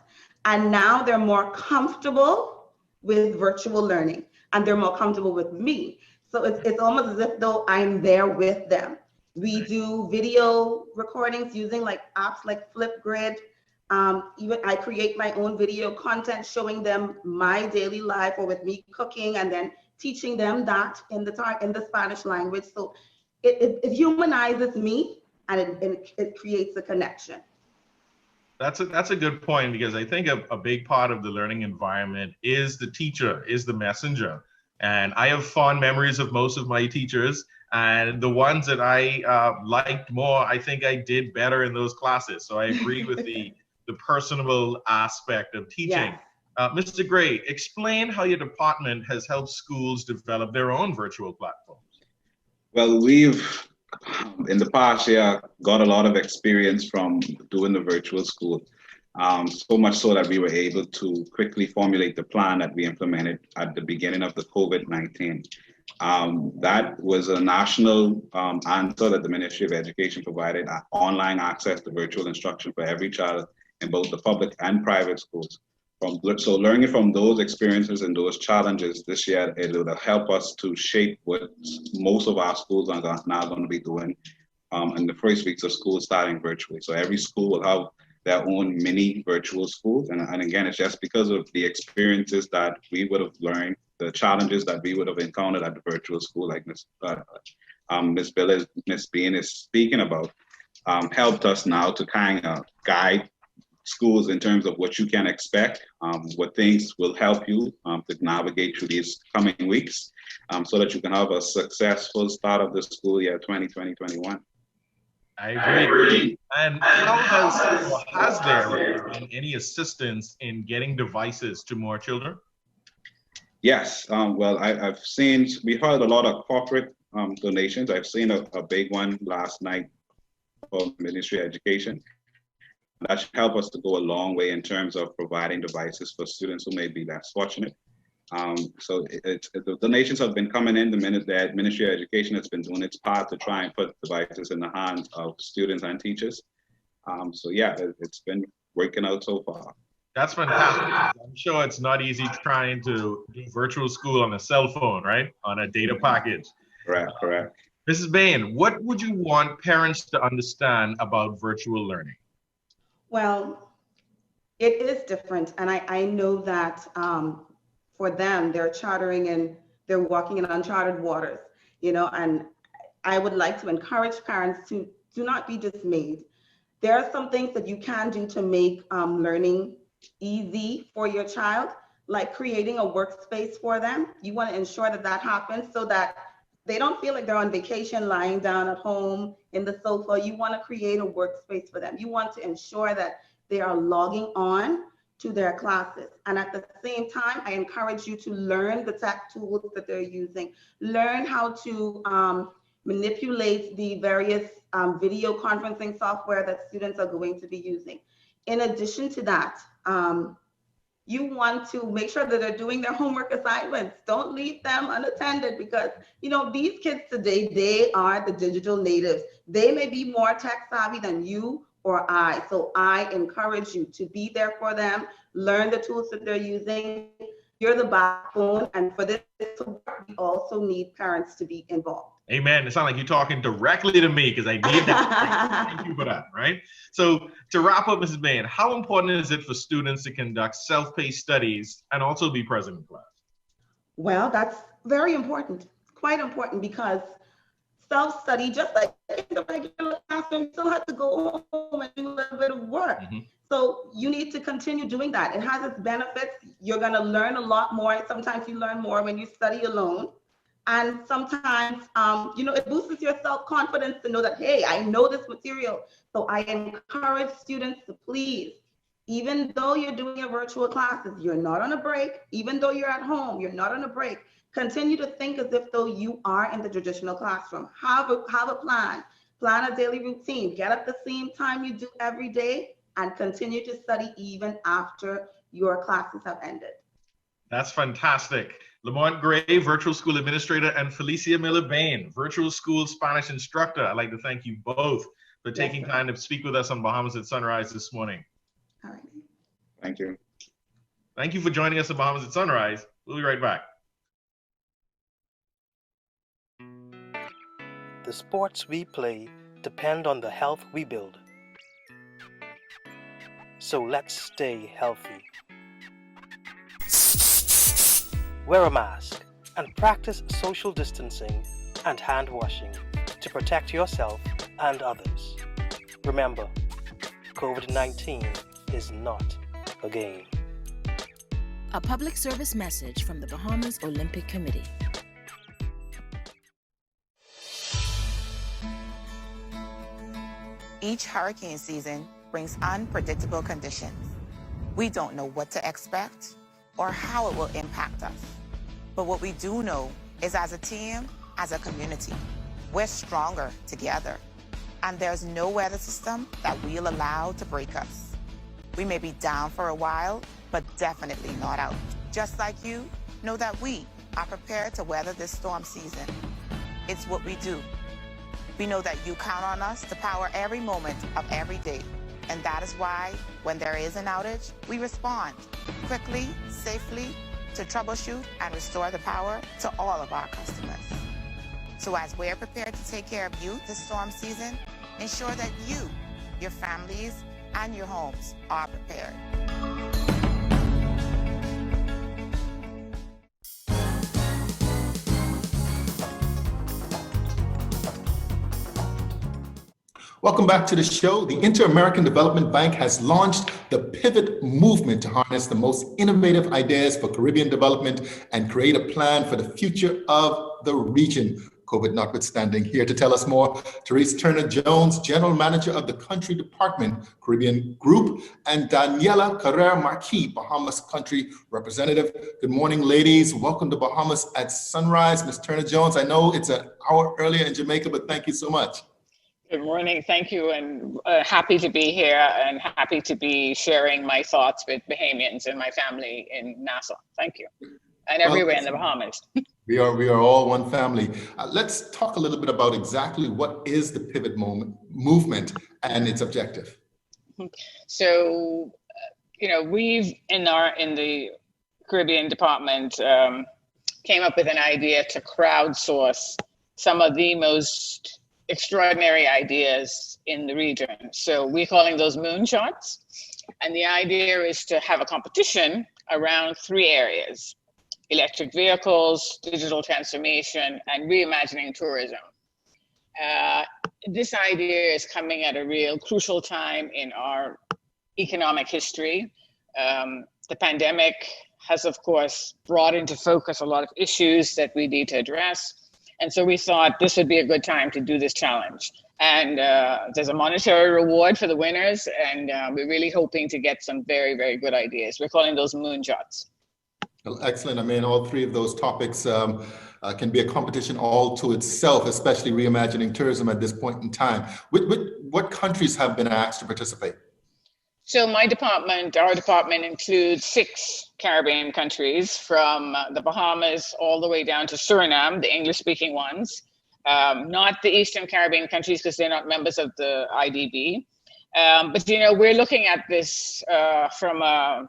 And now they're more comfortable with virtual learning, and they're more comfortable with me. So it's almost as if though I'm there with them. We do video recordings using like apps like Flipgrid. Even I create my own video content showing them my daily life, or with me cooking, and then teaching them that in the Spanish language. So it humanizes me, and it creates a connection. That's a good point, because I think a big part of the learning environment is the teacher, is the messenger. And I have fond memories of most of my teachers, and the ones that I liked more, I think I did better in those classes. So I agree with the personable aspect of teaching. Yeah. Mr. Gray, explain how your department has helped schools develop their own virtual platforms. Well, we've, in the past year, got a lot of experience from doing the virtual school. So much so that we were able to quickly formulate the plan that we implemented at the beginning of the COVID-19. That was a national answer that the Ministry of Education provided, online access to virtual instruction for every child in both the public and private schools. So learning from those experiences and those challenges this year, it will help us to shape what most of our schools are now going to be doing in the first weeks of school starting virtually. So every school will have their own mini virtual schools. And again, it's just because of the experiences that we would have learned, the challenges that we would have encountered at the virtual school, like Ms. Bean is speaking about, helped us now to kind of guide schools in terms of what you can expect, what things will help you to navigate through these coming weeks, so that you can have a successful start of the school year 2020-21. I agree. And has there been any assistance in getting devices to more children? Yes, well, we heard a lot of corporate donations. I've seen a big one last night from the Ministry of Education. That should help us to go a long way in terms of providing devices for students who may be less fortunate. So the donations have been coming in. The Ministry of Education has been doing its part to try and put devices in the hands of students and teachers. So yeah, it's been working out so far. That's fantastic. I'm sure it's not easy trying to do virtual school on a cell phone, right? On a data package. Correct. Mrs. Bain, what would you want parents to understand about virtual learning? Well, it is different. And I know that for them, they're chartering and they're walking in uncharted waters, and I would like to encourage parents to do not be dismayed. There are some things that you can do to make learning easy for your child, like creating a workspace for them. You want to ensure that that happens so that they don't feel like they're on vacation lying down at home in the sofa. You want to create a workspace for them. You want to ensure that they are logging on to their classes. And at the same time, I encourage you to learn the tech tools that they're using. Learn how to manipulate the various video conferencing software that students are going to be using. In addition to that, you want to make sure that they're doing their homework assignments. Don't leave them unattended, because these kids today, they are the digital natives. They may be more tech savvy than you or I. So I encourage you to be there for them, learn the tools that they're using. You're the backbone, and for this to work, we also need parents to be involved. Amen. It sounds like you're talking directly to me, because I need that. Thank you for that, right? So to wrap up, Mrs. Bain, how important is it for students to conduct self-paced studies and also be present in class? Well, that's very important, quite important, because self-study, just like in the regular classroom, you still have to go home and do a little bit of work. Mm-hmm. So you need to continue doing that. It has its benefits. You're going to learn a lot more. Sometimes you learn more when you study alone. And sometimes, it boosts your self-confidence to know that, hey, I know this material. So I encourage students to please, even though you're doing your virtual classes, you're not on a break. Even though you're at home, you're not on a break. Continue to think as if though you are in the traditional classroom. Have a plan a daily routine. Get up the same time you do every day and continue to study even after your classes have ended. That's fantastic. Lamont Gray, Virtual School Administrator, and Felicia Miller-Bain, Virtual School Spanish Instructor. I'd like to thank you both for taking time to speak with us on Bahamas at Sunrise this morning. All right. Thank you. Thank you for joining us on Bahamas at Sunrise. We'll be right back. The sports we play depend on the health we build. So let's stay healthy. Wear a mask and practice social distancing and hand washing to protect yourself and others. Remember, COVID-19 is not a game. A public service message from the Bahamas Olympic Committee. Each hurricane season brings unpredictable conditions. We don't know what to expect or how it will impact us. But what we do know is as a team, as a community, we're stronger together. And there's no weather system that we'll allow to break us. We may be down for a while, but definitely not out. Just like you, know that we are prepared to weather this storm season. It's what we do. We know that you count on us to power every moment of every day. And that is why, when there is an outage, we respond quickly, safely, to troubleshoot and restore the power to all of our customers. So as we're prepared to take care of you this storm season, ensure that you, your families, and your homes are prepared. Welcome back to the show. The Inter-American Development Bank has launched the Pivot Movement to harness the most innovative ideas for Caribbean development and create a plan for the future of the region. COVID notwithstanding. Here to tell us more, Therese Turner-Jones, General Manager of the Country Department, Caribbean Group, and Daniela Carrera-Marquis, Bahamas Country Representative. Good morning, ladies. Welcome to Bahamas at Sunrise. Ms. Turner-Jones, I know it's an hour earlier in Jamaica, but thank you so much. Good morning, thank you, and happy to be here and happy to be sharing my thoughts with Bahamians and my family in Nassau. Thank you, and everywhere in the Bahamas. We are all one family. Let's talk a little bit about exactly what is the Pivot Movement and its objective. So, we've in the Caribbean department came up with an idea to crowdsource some of the most extraordinary ideas in the region. So we're calling those moonshots. And the idea is to have a competition around 3 areas: electric vehicles, digital transformation, and reimagining tourism. This idea is coming at a real crucial time in our economic history. The pandemic has, of course, brought into focus a lot of issues that we need to address. And so we thought this would be a good time to do this challenge. And there's a monetary reward for the winners. And we're really hoping to get some very, very good ideas. We're calling those moonshots. Well, excellent. I mean, all 3 of those topics can be a competition all to itself, especially reimagining tourism at this point in time. What countries have been asked to participate? So our department includes 6 Caribbean countries, from the Bahamas all the way down to Suriname, the English-speaking ones, not the Eastern Caribbean countries because they're not members of the IDB. But, we're looking at this from a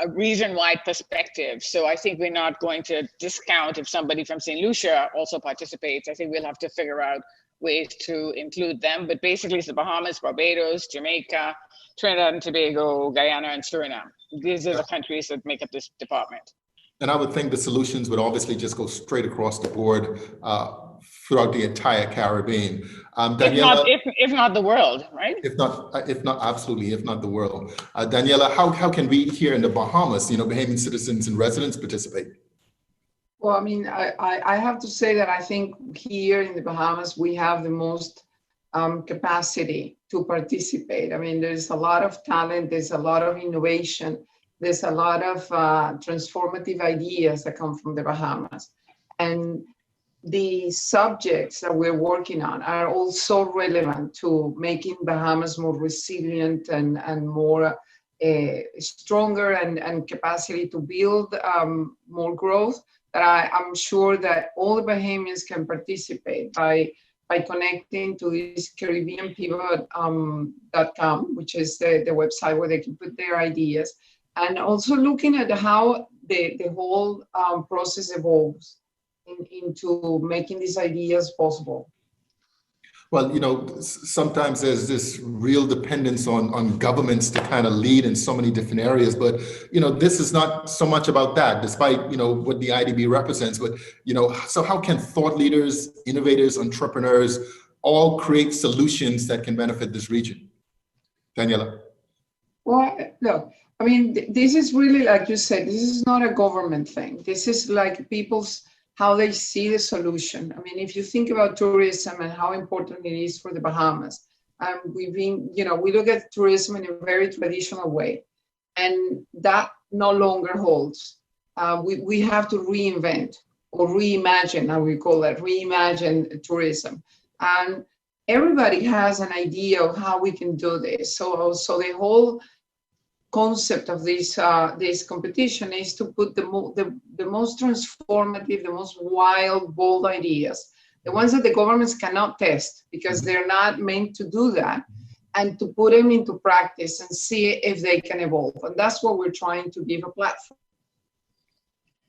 region-wide perspective. So I think we're not going to discount if somebody from St. Lucia also participates. I think we'll have to figure out ways to include them. But basically it's the Bahamas, Barbados, Jamaica, Trinidad and Tobago, Guyana, and Suriname. These are the countries that make up this department. And I would think the solutions would obviously just go straight across the board throughout the entire Caribbean. Daniela, if not the world, right? If not the world. Daniela, how can we here in the Bahamas, Bahamian citizens and residents participate? Well, I mean, I have to say that I think here in the Bahamas, we have the most capacity to participate. I mean, there's a lot of talent, there's a lot of innovation, there's a lot of transformative ideas that come from the Bahamas. And the subjects that we're working on are also relevant to making Bahamas more resilient and more stronger and capacity to build more growth. That I'm sure that all the Bahamians can participate by connecting to this CaribbeanPivot.com, which is the website where they can put their ideas, and also looking at how the whole process evolves into making these ideas possible. Well, you know, sometimes there's this real dependence on governments to kind of lead in so many different areas, but, you know, this is not so much about that, despite, you know, what the IDB represents. But, you know, so how can thought leaders, innovators, entrepreneurs all create solutions that can benefit this region? Daniela. Well, look, I mean, this is really, like you said, this is not a government thing. This is like people's, how they see the solution. I mean, if you think about tourism and how important it is for the Bahamas, we've been, you know, we look at tourism in a very traditional way, and that no longer holds. We have to reinvent or reimagine, how we call it, reimagine tourism. And everybody has an idea of how we can do this. So the whole concept of this competition is to put the most transformative, the most wild, bold ideas, the ones that the governments cannot test because they're not meant to do that, and to put them into practice and see if they can evolve. And that's what we're trying to give a platform.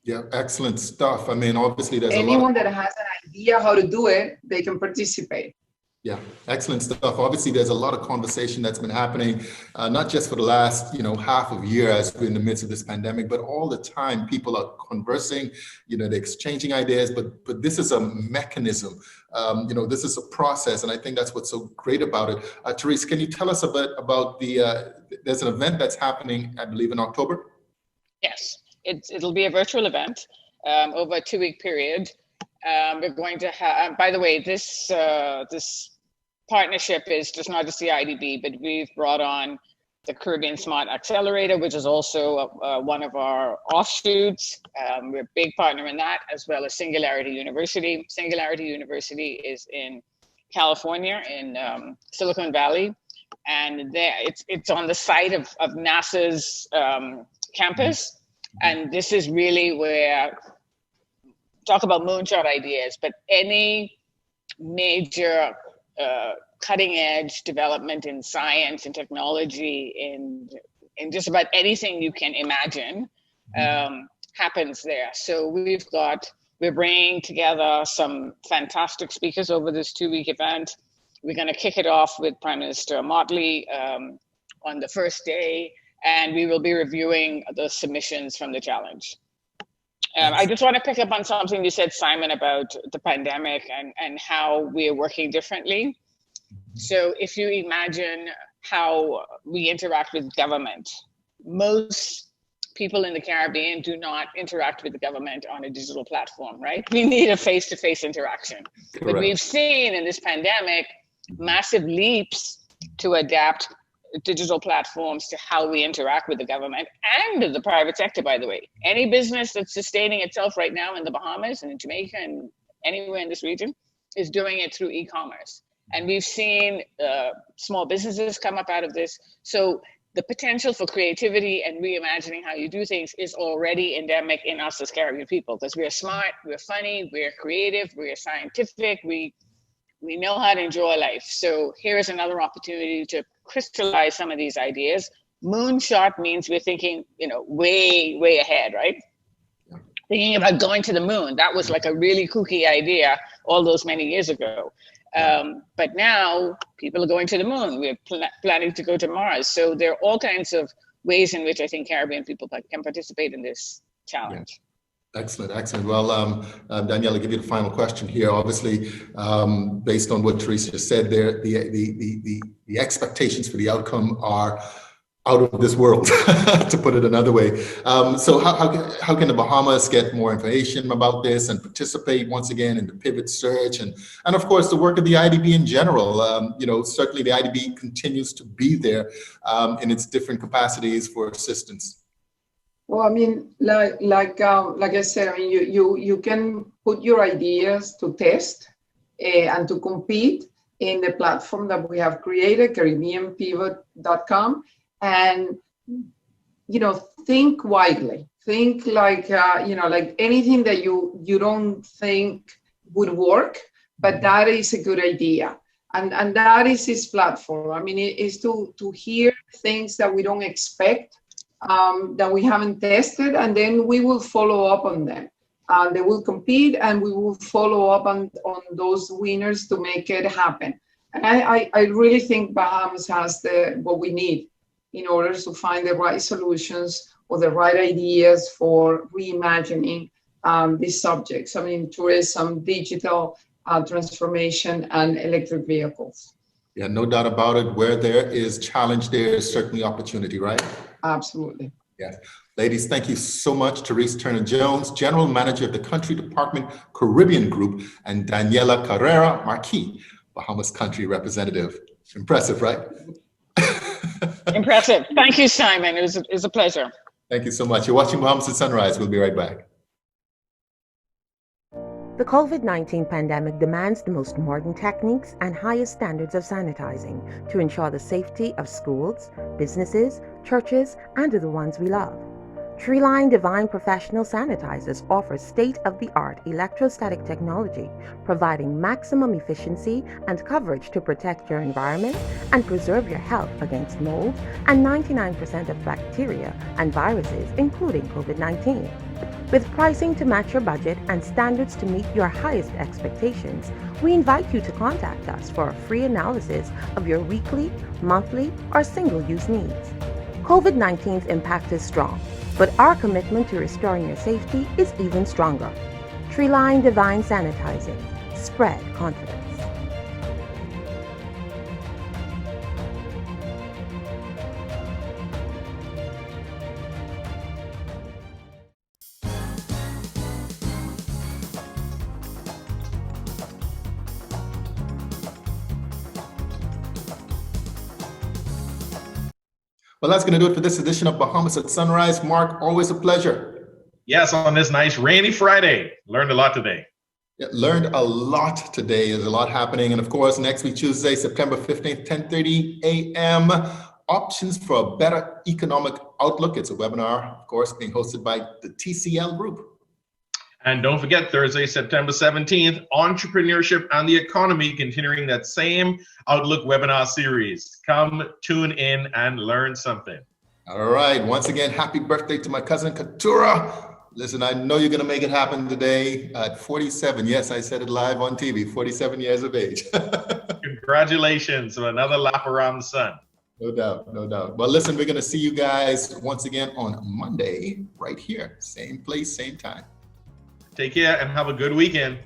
Yeah, excellent stuff. I mean, obviously there's anyone that has an idea how to do it, they can participate. Yeah, excellent stuff. Obviously, there's a lot of conversation that's been happening, not just for the last, you know, half of year as we're in the midst of this pandemic, but all the time people are conversing, you know, they're exchanging ideas, but this is a mechanism, you know, this is a process. And I think that's what's so great about it. Therese, can you tell us a bit about there's an event that's happening, I believe, in October? Yes, it'll be a virtual event over a 2-week period. We're going to have, by the way, this partnership is just not just the IDB, but we've brought on the Caribbean Smart Accelerator, which is also one of our offshoots. We're a big partner in that, as well as Singularity University. Singularity University is in California, in Silicon Valley, and it's on the site of NASA's campus. And this is really where, talk about moonshot ideas, but any major cutting edge development in science and technology in just about anything you can imagine happens there. So we're bringing together some fantastic speakers over this 2-week event. We're going to kick it off with Prime Minister Motley on the first day, and we will be reviewing the submissions from the challenge. I just want to pick up on something you said, Simon, about the pandemic and how we are working differently. So if you imagine how we interact with government, most people in the Caribbean do not interact with the government on a digital platform, right? We need a face-to-face interaction. Correct. But we've seen in this pandemic massive leaps to adapt digital platforms to how we interact with the government and the private sector, by the way. Any business that's sustaining itself right now in the Bahamas and in Jamaica and anywhere in this region is doing it through e-commerce. And we've seen small businesses come up out of this. So the potential for creativity and reimagining how you do things is already endemic in us as Caribbean people, because we're smart, we're funny, we're creative, we're scientific, we know how to enjoy life. So here's another opportunity to crystallize some of these ideas. Moonshot means we're thinking, way ahead, right? Yeah. Thinking about going to the moon. That was like a really kooky idea all those many years ago. But now people are going to the moon. We're planning to go to Mars. So there are all kinds of ways in which I think Caribbean people can participate in this challenge. Yeah. Excellent. Well, Danielle, I'll give you the final question here. Obviously, based on what Teresa just said there, the expectations for the outcome are out of this world, to put it another way. So how can the Bahamas get more information about this and participate once again in the pivot search and of course the work of the IDB in general? Certainly the IDB continues to be there in its different capacities for assistance. Well, I mean, like I said, I mean, you can put your ideas to test and to compete in the platform that we have created, CaribbeanPivot.com. And, think widely. Think like anything that you don't think would work, but that is a good idea. And that is his platform. I mean, it is to hear things that we don't expect, that we haven't tested, and then we will follow up on them. They will compete, and we will follow up on those winners to make it happen. And I really think Bahamas has what we need in order to find the right solutions or the right ideas for reimagining these subjects. I mean, tourism, digital transformation, and electric vehicles. Yeah, no doubt about it. Where there is challenge, there is certainly opportunity, right? Absolutely. Yes. Ladies, thank you so much. Therese Turner-Jones, General Manager of the Country Department Caribbean Group, and Daniela Carrera Marquis, Bahamas Country Representative. Impressive, right? Impressive. Thank you, Simon. It was a pleasure. Thank you so much. You're watching Bahamas at Sunrise. We'll be right back. The COVID-19 pandemic demands the most modern techniques and highest standards of sanitizing to ensure the safety of schools, businesses, churches, and of the ones we love. Treeline Divine Professional Sanitizers offers state-of-the-art electrostatic technology, providing maximum efficiency and coverage to protect your environment and preserve your health against mold and 99% of bacteria and viruses, including COVID-19. With pricing to match your budget and standards to meet your highest expectations, we invite you to contact us for a free analysis of your weekly, monthly, or single-use needs. COVID-19's impact is strong, but our commitment to restoring your safety is even stronger. Treeline Divine Sanitizing. Spread confidence. Well, that's going to do it for this edition of Bahamas at Sunrise. Mark, always a pleasure. Yes, on this nice rainy Friday. Learned a lot today. Yeah, learned a lot today. There's a lot happening. And of course, next week, Tuesday, September 15th, 10:30 a.m., Options for a Better Economic Outlook. It's a webinar, of course, being hosted by the TCL Group. And don't forget, Thursday, September 17th, Entrepreneurship and the Economy, continuing that same Outlook webinar series. Come tune in and learn something. All right. Once again, happy birthday to my cousin Katura. Listen, I know you're going to make it happen today at 47. Yes, I said it live on TV, 47 years of age. Congratulations on another lap around the sun. No doubt, no doubt. Well, listen, we're going to see you guys once again on Monday right here. Same place, same time. Take care and have a good weekend.